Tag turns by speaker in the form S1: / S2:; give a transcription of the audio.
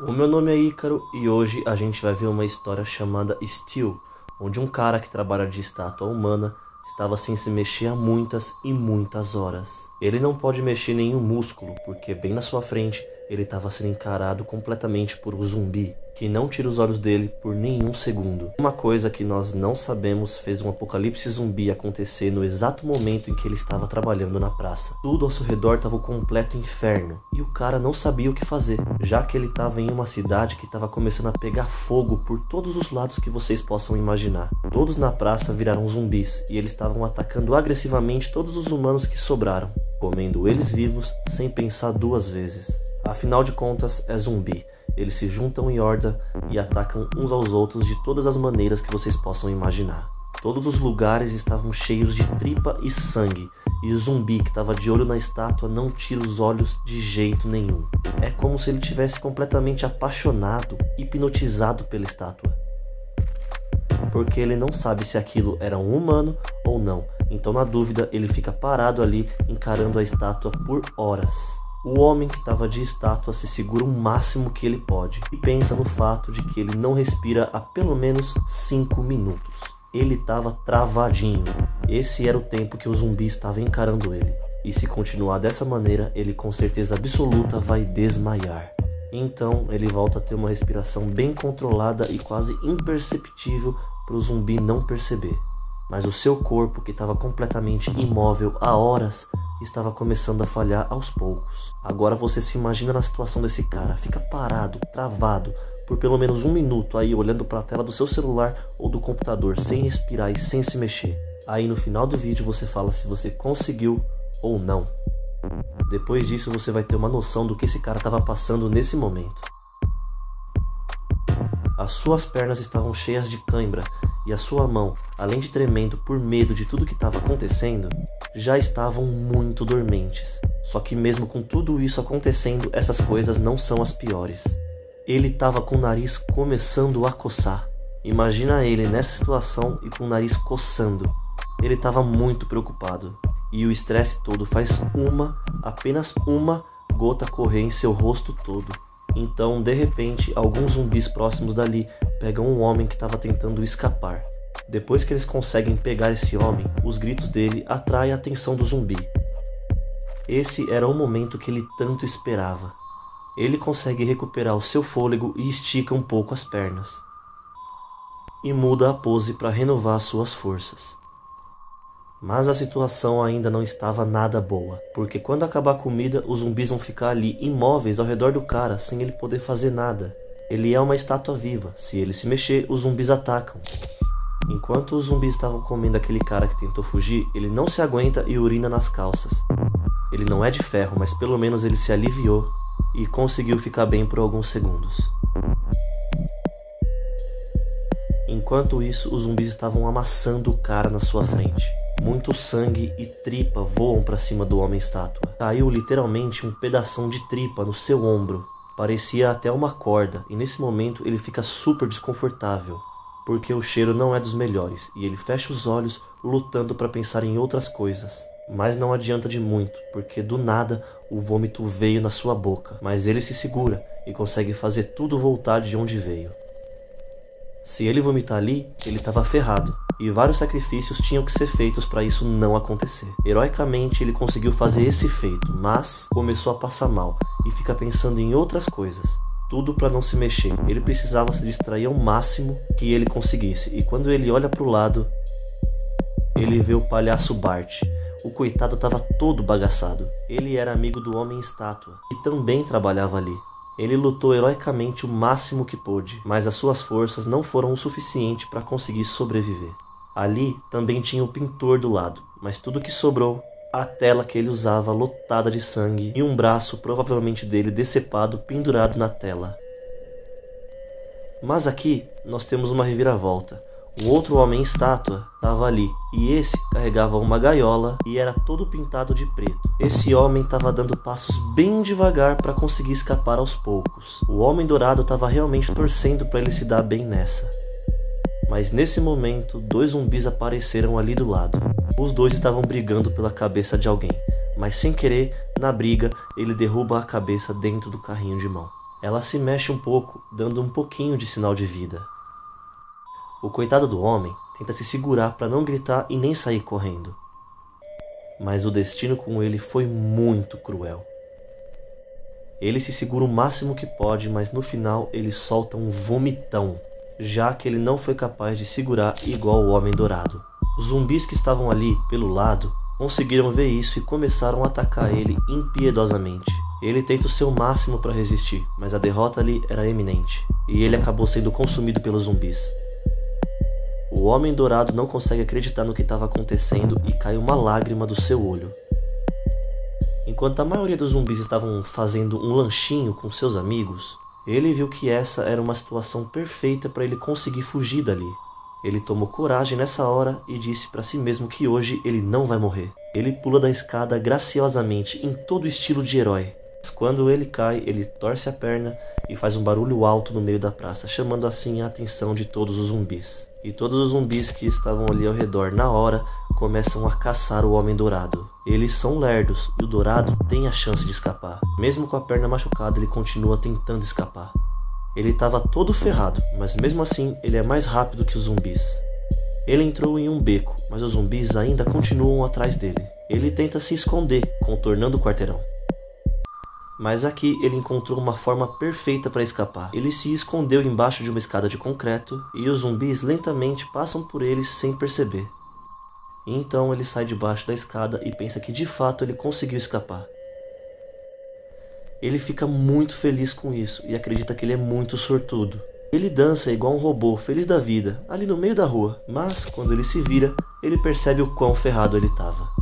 S1: O meu nome é Ícaro e hoje a gente vai ver uma história chamada Steel, onde um cara que trabalha de estátua humana estava sem se mexer há muitas e muitas horas. Ele não pode mexer nenhum músculo, porque bem na sua frente ele estava sendo encarado completamente por um zumbi, que não tira os olhos dele por nenhum segundo. Uma coisa que nós não sabemos fez um apocalipse zumbi acontecer no exato momento em que ele estava trabalhando na praça. Tudo ao seu redor estava um completo inferno, e o cara não sabia o que fazer, já que ele estava em uma cidade que estava começando a pegar fogo por todos os lados que vocês possam imaginar. Todos na praça viraram zumbis, e eles estavam atacando agressivamente todos os humanos que sobraram, comendo eles vivos sem pensar duas vezes. Afinal de contas, é zumbi. Eles se juntam em horda e atacam uns aos outros de todas as maneiras que vocês possam imaginar. Todos os lugares estavam cheios de tripa e sangue, e o zumbi que estava de olho na estátua não tira os olhos de jeito nenhum. É como se ele tivesse completamente apaixonado, hipnotizado pela estátua. Porque ele não sabe se aquilo era um humano ou não, então na dúvida ele fica parado ali encarando a estátua por horas. O homem que estava de estátua se segura o máximo que ele pode e pensa no fato de que ele não respira há pelo menos 5 minutos. Ele estava travadinho. Esse era o tempo que o zumbi estava encarando ele. E se continuar dessa maneira, ele com certeza absoluta vai desmaiar. Então ele volta a ter uma respiração bem controlada e quase imperceptível para o zumbi não perceber. Mas o seu corpo, que estava completamente imóvel há horas, estava começando a falhar aos poucos. Agora você se imagina na situação desse cara, fica parado, travado, por pelo menos 1 minuto aí olhando para a tela do seu celular ou do computador, sem respirar e sem se mexer. Aí no final do vídeo você fala se você conseguiu ou não. Depois disso você vai ter uma noção do que esse cara estava passando nesse momento. As suas pernas estavam cheias de cãibra e a sua mão, além de tremendo por medo de tudo que estava acontecendo, já estavam muito dormentes. Só que mesmo com tudo isso acontecendo, essas coisas não são as piores. Ele estava com o nariz começando a coçar. Imagina ele nessa situação e com o nariz coçando. Ele estava muito preocupado. E o estresse todo faz apenas uma gota correr em seu rosto todo. Então, de repente, alguns zumbis próximos dali pegam um homem que estava tentando escapar. Depois que eles conseguem pegar esse homem, os gritos dele atraem a atenção do zumbi. Esse era o momento que ele tanto esperava. Ele consegue recuperar o seu fôlego e estica um pouco as pernas. E muda a pose para renovar suas forças. Mas a situação ainda não estava nada boa, porque quando acabar a comida, os zumbis vão ficar ali imóveis ao redor do cara, sem ele poder fazer nada. Ele é uma estátua viva, se ele se mexer, os zumbis atacam. Enquanto os zumbis estavam comendo aquele cara que tentou fugir, ele não se aguenta e urina nas calças. Ele não é de ferro, mas pelo menos ele se aliviou e conseguiu ficar bem por alguns segundos. Enquanto isso, os zumbis estavam amassando o cara na sua frente. Muito sangue e tripa voam para cima do homem-estátua. Caiu literalmente um pedação de tripa no seu ombro. Parecia até uma corda, e nesse momento ele fica super desconfortável, porque o cheiro não é dos melhores, e ele fecha os olhos lutando para pensar em outras coisas. Mas não adianta de muito, porque do nada o vômito veio na sua boca, mas ele se segura e consegue fazer tudo voltar de onde veio. Se ele vomitar ali, ele estava ferrado, e vários sacrifícios tinham que ser feitos para isso não acontecer. Heroicamente ele conseguiu fazer esse feito, mas começou a passar mal e fica pensando em outras coisas. Tudo para não se mexer. Ele precisava se distrair ao máximo que ele conseguisse, e quando ele olha para o lado, ele vê o palhaço Bart. O coitado estava todo bagaçado. Ele era amigo do Homem-Estátua, que também trabalhava ali. Ele lutou heroicamente o máximo que pôde, mas as suas forças não foram o suficiente para conseguir sobreviver. Ali também tinha o pintor do lado, mas tudo que sobrou, a tela que ele usava lotada de sangue e um braço provavelmente dele decepado pendurado na tela. Mas aqui nós temos uma reviravolta. O outro homem-estátua estava ali, e esse carregava uma gaiola e era todo pintado de preto. Esse homem estava dando passos bem devagar para conseguir escapar aos poucos. O homem dourado estava realmente torcendo para ele se dar bem nessa. Mas nesse momento, 2 zumbis apareceram ali do lado. Os 2 estavam brigando pela cabeça de alguém, mas sem querer, na briga, ele derruba a cabeça dentro do carrinho de mão. Ela se mexe um pouco, dando um pouquinho de sinal de vida. O coitado do homem tenta se segurar para não gritar e nem sair correndo. Mas o destino com ele foi muito cruel. Ele se segura o máximo que pode, mas no final ele solta um vomitão, já que ele não foi capaz de segurar igual o Homem Dourado. Os zumbis que estavam ali pelo lado conseguiram ver isso e começaram a atacar ele impiedosamente. Ele tenta o seu máximo para resistir, mas a derrota ali era iminente, e ele acabou sendo consumido pelos zumbis. O Homem Dourado não consegue acreditar no que estava acontecendo e cai uma lágrima do seu olho. Enquanto a maioria dos zumbis estavam fazendo um lanchinho com seus amigos, ele viu que essa era uma situação perfeita para ele conseguir fugir dali. Ele tomou coragem nessa hora e disse para si mesmo que hoje ele não vai morrer. Ele pula da escada graciosamente em todo estilo de herói. Mas quando ele cai, ele torce a perna e faz um barulho alto no meio da praça, chamando assim a atenção de todos os zumbis. E todos os zumbis que estavam ali ao redor na hora começam a caçar o Homem Dourado. Eles são lerdos e o Dourado tem a chance de escapar. Mesmo com a perna machucada, ele continua tentando escapar. Ele estava todo ferrado, mas mesmo assim ele é mais rápido que os zumbis. Ele entrou em um beco, mas os zumbis ainda continuam atrás dele. Ele tenta se esconder, contornando o quarteirão. Mas aqui ele encontrou uma forma perfeita para escapar. Ele se escondeu embaixo de uma escada de concreto e os zumbis lentamente passam por ele sem perceber. E então ele sai debaixo da escada e pensa que de fato ele conseguiu escapar. Ele fica muito feliz com isso e acredita que ele é muito sortudo. Ele dança igual um robô, feliz da vida, ali no meio da rua, mas quando ele se vira, ele percebe o quão ferrado ele estava.